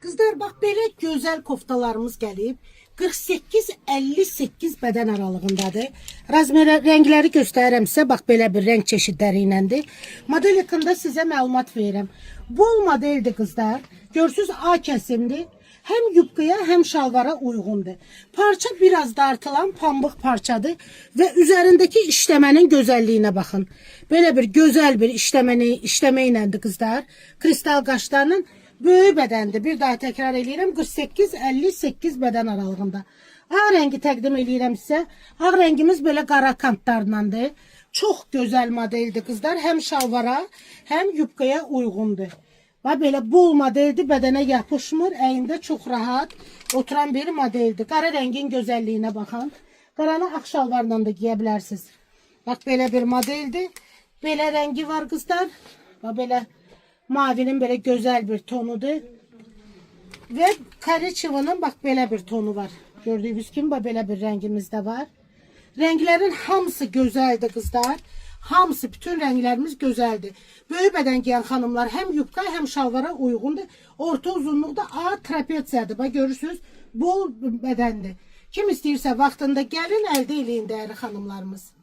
Kızlar bak böyle güzel koftalarımız gelip 48-58 beden aralığındadır. Renkleri göstərirəm sizə. Bax belə bir renk çeşidləri iləndir. Model haqqında sizə məlumat verirəm. Bol modeldir kızlar. Görsünüz A kəsimdir. Hem yubkaya hem şalvara uygundur. Parça biraz dartılan pambıq parçadır ve üzerindeki işlemenin güzelliğine bakın. Böyle bir güzel bir işleme iləndir kızlar. Kristal qaşlarının böyük bədəndir. Bir daha təkrar edirəm. 48-58 bədən aralığında. Ağ rəngi təqdim edirəm sizə. Ağ rəngimiz belə qara kantlarındandır. Çox gözəl modeldir kızlar. Hem şalvara, hem yubkaya uygundur. Və belə bol modeldir. Bədənə yapışmır. Əyində çox rahat oturan bir modeldir. Qara rəngin gözəlliyinə baxın. Qaranı ağ şalvarla da giyə bilərsiniz. Bax belə bir modeldir. Belə rəngi var kızlar. Və belə mavinin böyle güzel bir tonudur. Ve kariçivinin bak böyle bir tonu var. Gördüğünüz gibi böyle bir rengimiz de var. Renklerin hamısı güzeldi kızlar. Hamısı, bütün renklerimiz güzeldi. Böyük beden giyen hanımlar hem yubka hem şalvara uygundur. Orta uzunluğunda A trapeziyadır. Bak görürsünüz bol bedendi. Kim istəyirsə vaxtında gəlin əldə eləyin değerli hanımlarımız.